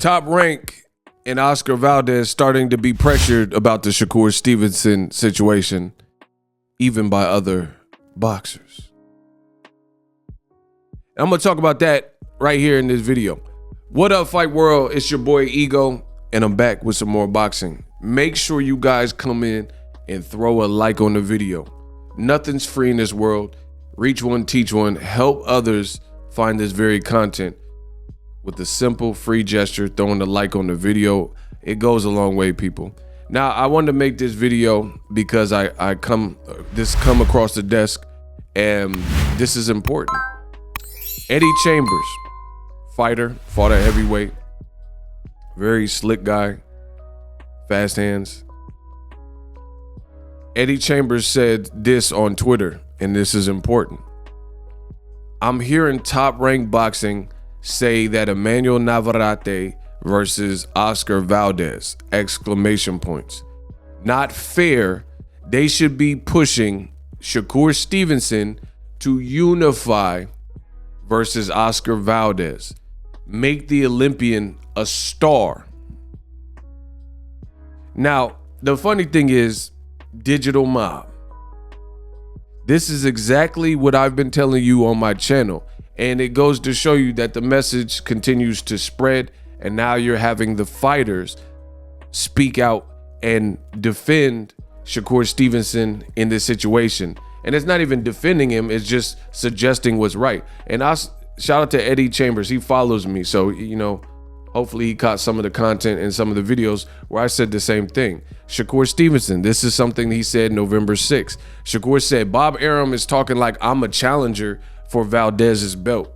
Top Rank and Oscar Valdez starting to be pressured about the Shakur Stevenson situation, even by other boxers. I'm going to talk about that right here in this video. What up, Fight World? It's your boy Ego, and I'm back with some more boxing. Make sure you guys come in and throw a like on the video. Nothing's free in this world. Reach one, teach one, help others find this very content with a simple free gesture, throwing a like on the video. It goes a long way, people. Now, I wanted to make this video because I come across the desk, and this is important. Eddie Chambers, fighter, fought at heavyweight, very slick guy, fast hands. Eddie Chambers said this on Twitter, and this is important. I'm hearing Top Rank Boxing say that Emanuel Navarrate versus Oscar Valdez, exclamation points. Not fair. They should be pushing Shakur Stevenson to unify versus Oscar Valdez. Make the Olympian a star. Now, the funny thing is, Digital Mob. This is exactly what I've been telling you on my channel. And it goes to show you that the message continues to spread. And now you're having the fighters speak out and defend Shakur Stevenson in this situation. And it's not even defending him, it's just suggesting what's right. And I shout out to Eddie Chambers. He follows me. So, you know, hopefully he caught some of the content in some of the videos where I said the same thing. Shakur Stevenson, this is something he said November 6th. Shakur said, Bob Arum is talking like I'm a challenger for Valdez's belt.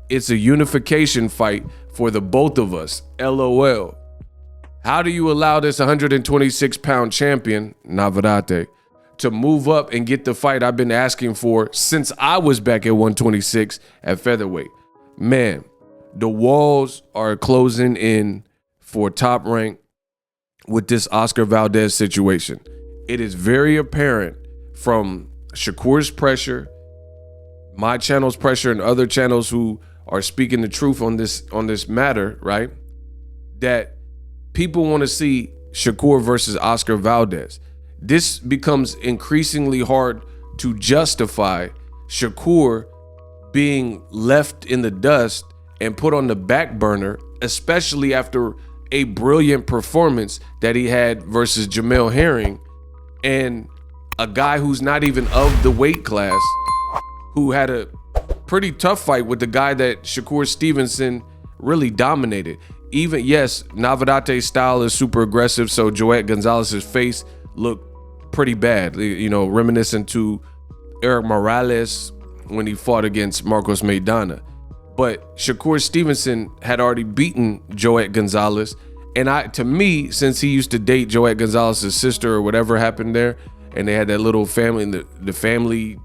It's a unification fight for the both of us. LOL. How do you allow this 126-pound champion, Navarrate, to move up and get the fight I've been asking for since I was back at 126 at featherweight? Man, the walls are closing in for Top Rank with this Oscar Valdez situation. It is very apparent from Shakur's pressure, my channel's pressure, and other channels who are speaking the truth on this matter, right? That people want to see Shakur versus Oscar Valdez. This becomes increasingly hard to justify Shakur being left in the dust and put on the back burner, especially after a brilliant performance that he had versus Jamel Herring, and a guy who's not even of the weight class, who had a pretty tough fight with the guy that Shakur Stevenson really dominated. Even, yes, Navarrate's style is super aggressive, so Joet Gonzalez's face looked pretty bad, you know, reminiscent to Eric Morales when he fought against Marcos Maidana. But Shakur Stevenson had already beaten Joet Gonzalez, and to me, since he used to date Joet Gonzalez's sister or whatever happened there, and they had that little family, the family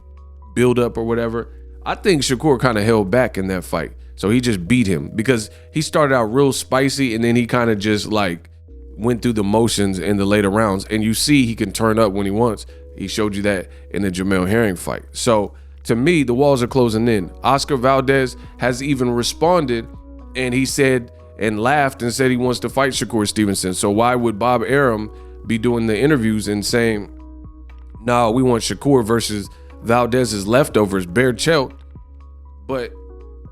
build-up or whatever, I think Shakur kind of held back in that fight. So he just beat him because he started out real spicy, and then he kind of just like went through the motions in the later rounds. And you see he can turn up when he wants. He showed you that in the Jamel Herring fight. So to me, the walls are closing in. Oscar Valdez has even responded, and he said and laughed and said he wants to fight Shakur Stevenson. So why would Bob Arum be doing the interviews and saying, no, we want Shakur versus Valdez's leftovers, bare chelt? But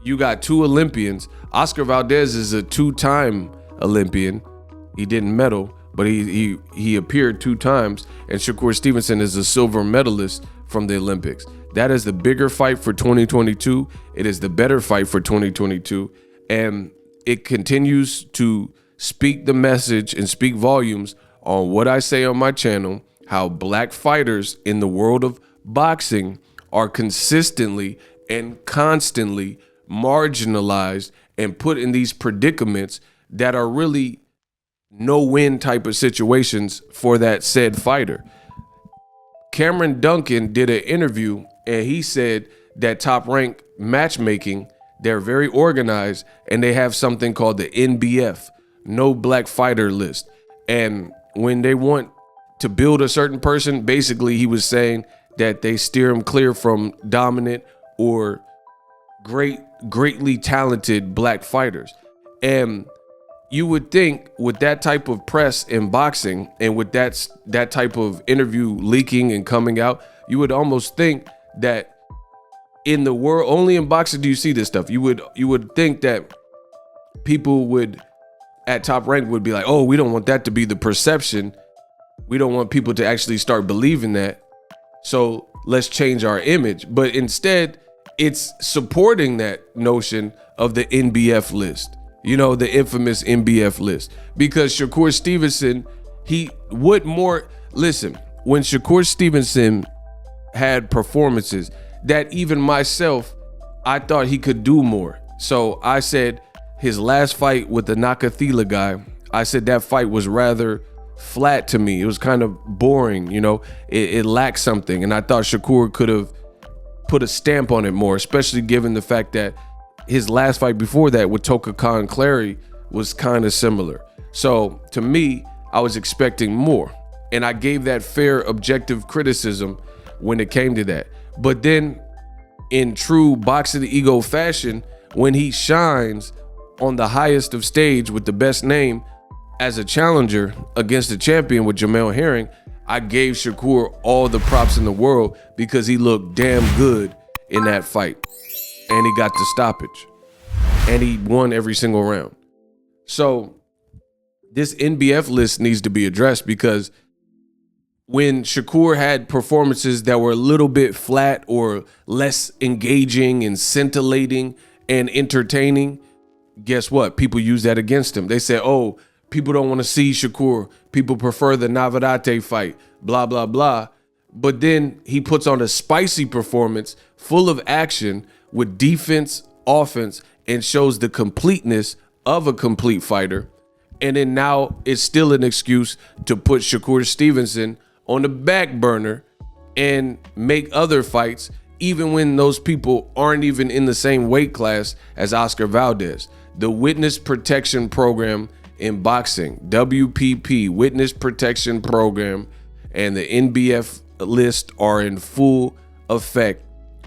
you got two Olympians. Oscar Valdez is a two-time Olympian. He didn't medal, but he appeared two times. And Shakur Stevenson is a silver medalist from the Olympics. That is the bigger fight for 2022. It is the better fight for 2022. And it continues to speak the message and speak volumes on what I say on my channel, how black fighters in the world of boxing are consistently and constantly marginalized and put in these predicaments that are really no-win type of situations for that said fighter. Cameron Duncan did an interview, and he said that Top Rank matchmaking, they're very organized, and they have something called the NBF, No Black Fighter List. And when they want to build a certain person, basically he was saying that they steer him clear from dominant or greatly talented black fighters. And you would think with that type of press in boxing and with that type of interview leaking and coming out, you would almost think that in the world, only in boxing do you see this stuff. You would think that people would at Top Rank would be like, oh, we don't want that to be the perception. We don't want people to actually start believing that. So let's change our image. But instead, it's supporting that notion of the NBF list. You know, the infamous NBF list. Because Shakur Stevenson, listen, when Shakur Stevenson had performances that even myself, I thought he could do more. So I said his last fight with the Nakathila guy, I said that fight was rather flat to me. It was kind of boring, you know, it lacked something. And I thought Shakur could have put a stamp on it more, especially given the fact that his last fight before that with Toka Khan Clary was kind of similar. So to me, I was expecting more. And I gave that fair, objective criticism when it came to that. But then in true Boxingego fashion, when he shines on the highest of stage with the best name as a challenger against a champion with Jamel Herring, I gave Shakur all the props in the world because he looked damn good in that fight. And he got the stoppage. And he won every single round. So this NBF list needs to be addressed because when Shakur had performances that were a little bit flat or less engaging and scintillating and entertaining, guess what? People use that against him. They say, oh, people don't want to see Shakur. People prefer the Navarrate fight, blah, blah, blah. But then he puts on a spicy performance full of action with defense, offense, and shows the completeness of a complete fighter. And then now it's still an excuse to put Shakur Stevenson on the back burner and make other fights, even when those people aren't even in the same weight class as Oscar Valdez. The Witness Protection Program in boxing, WPP, Witness Protection Program, and the NBF list are in full effect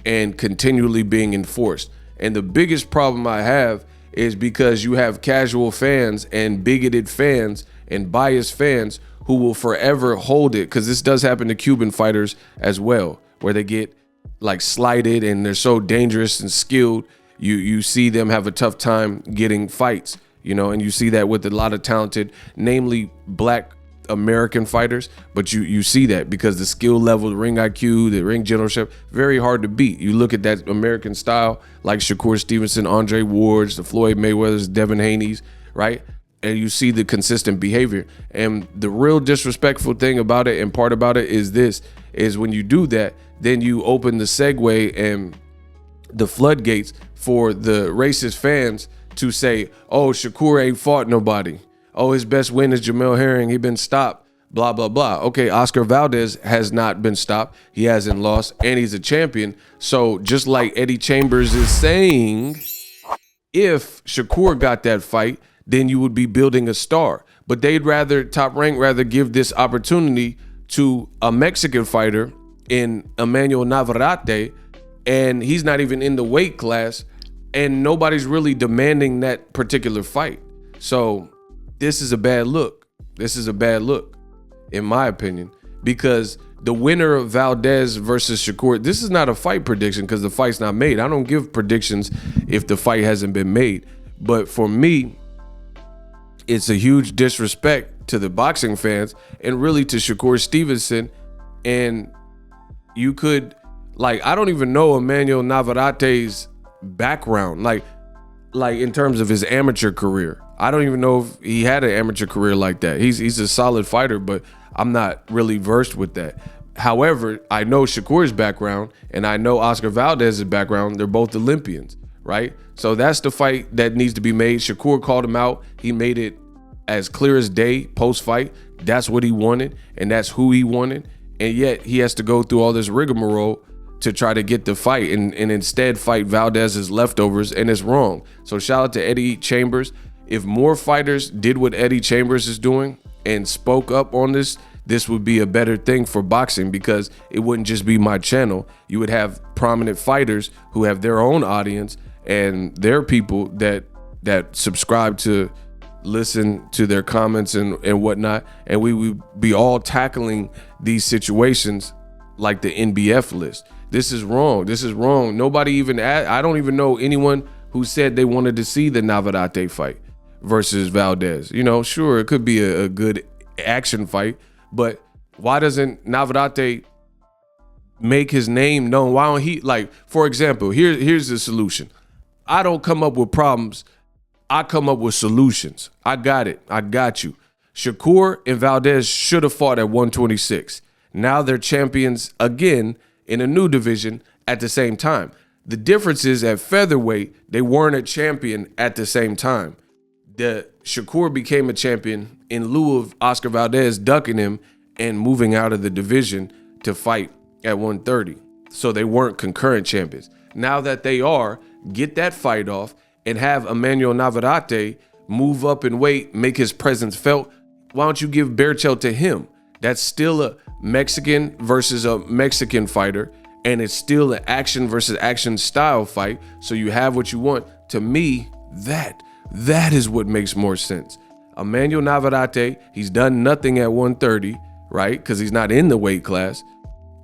and continually being enforced. And the biggest problem I have is because you have casual fans and bigoted fans and biased fans who will forever hold it, because this does happen to Cuban fighters as well, where they get like slighted and they're so dangerous and skilled. You see them have a tough time getting fights, you know, and you see that with a lot of talented, namely Black American fighters, but you see that because the skill level, the ring IQ, the ring generalship, very hard to beat. You look at that American style like Shakur Stevenson, Andre Ward's, the Floyd Mayweather's, Devin Haney's, right? And you see the consistent behavior. And the real disrespectful thing about it and part about it is when you do that, then you open the segue and the floodgates for the racist fans to say, oh, Shakur ain't fought nobody. Oh, his best win is Jamel Herring. He been stopped, blah, blah, blah. Okay, Oscar Valdez has not been stopped. He hasn't lost, and he's a champion. So just like Eddie Chambers is saying, if Shakur got that fight, then you would be building a star. But Top Rank rather give this opportunity to a Mexican fighter in Emanuel Navarrate, and he's not even in the weight class, and nobody's really demanding that particular fight. So this is a bad look. This is a bad look, in my opinion, because the winner of Valdez versus Shakur, this is not a fight prediction because the fight's not made. I don't give predictions if the fight hasn't been made. But for me, it's a huge disrespect to the boxing fans and really to Shakur Stevenson. And you could, like, I don't even know Emanuel Navarrate's background, like in terms of his amateur career. I don't even know if he had an amateur career like that. He's a solid fighter, but I'm not really versed with that. However, I know Shakur's background and I know Oscar Valdez's background. They're both Olympians, right? So that's the fight that needs to be made. Shakur called him out. He made it as clear as day post-fight. That's what he wanted, and that's who he wanted. And yet he has to go through all this rigmarole to try to get the fight and instead fight Valdez's leftovers, and it's wrong. So shout out to Eddie Chambers. If more fighters did what Eddie Chambers is doing and spoke up on this would be a better thing for boxing, because it wouldn't just be my channel. You would have prominent fighters who have their own audience and their people that subscribe to listen to their comments and whatnot, and we would be all tackling these situations like the NBF list. This is wrong. This is wrong. Nobody even, I don't even know anyone who said they wanted to see the Navarrate fight versus Valdez. You know, sure, it could be a good action fight, but why doesn't Navarrate make his name known? Why don't he, like, for example, here's the solution. I don't come up with problems. I come up with solutions. I got it. I got you. Shakur and Valdez should have fought at 126. Now they're champions again in a new division at the same time. The difference is at featherweight, they weren't a champion at the same time. The Shakur became a champion in lieu of Oscar Valdez ducking him and moving out of the division to fight at 130. So they weren't concurrent champions. Now that they are, get that fight off and have Emanuel Navarrate move up in weight, make his presence felt. Why don't you give Berchelt to him? That's still a Mexican versus a Mexican fighter, and it's still an action versus action style fight. So you have what you want. To me, that is what makes more sense. Emanuel Navarrate, he's done nothing at 130, right? Because he's not in the weight class.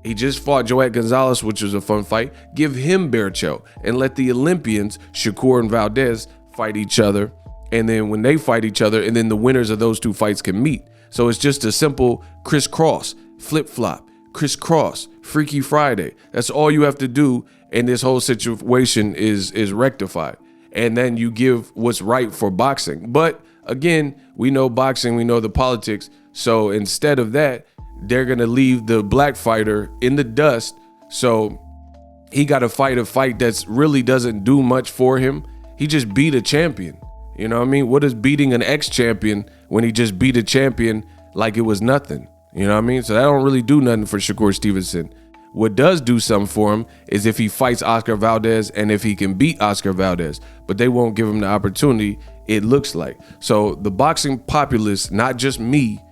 He just fought Joet Gonzalez, which was a fun fight. Give him Berchelt and let the Olympians, Shakur and Valdez, fight each other. And then when they fight each other, and then the winners of those two fights can meet. So it's just a simple crisscross, flip-flop, crisscross, Freaky Friday. That's all you have to do, and this whole situation is rectified. And then you give what's right for boxing. But again, we know boxing, we know the politics. So instead of that, they're going to leave the black fighter in the dust. So he got to fight a fight that's really doesn't do much for him. He just beat a champion. You know what I mean? What is beating an ex-champion when he just beat a champion like it was nothing? You know what I mean? So that don't really do nothing for Shakur Stevenson. What does do something for him is if he fights Oscar Valdez and if he can beat Oscar Valdez. But they won't give him the opportunity, it looks like. So the boxing populace, not just me,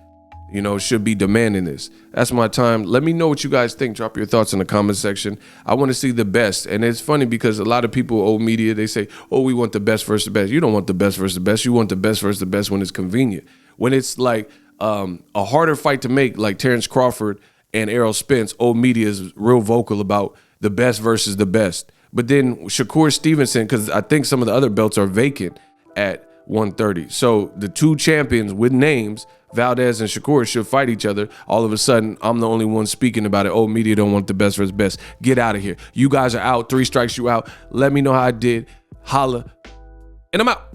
you know, should be demanding this. That's my time. Let me know what you guys think. Drop your thoughts in the comment section. I want to see the best. And it's funny because a lot of people, old media, they say, oh, we want the best versus the best. You don't want the best versus the best. You want the best versus the best when it's convenient. When it's like a harder fight to make, like Terrence Crawford and Errol Spence, old media is real vocal about the best versus the best. But then Shakur Stevenson, because I think some of the other belts are vacant at 130. So the two champions with names, Valdez and Shakur, should fight each other. All of a sudden, I'm the only one speaking about it. Oh, media don't want the best versus best. Get out of here. You guys are out. 3 strikes, you out. Let me know how I did. Holla. And I'm out.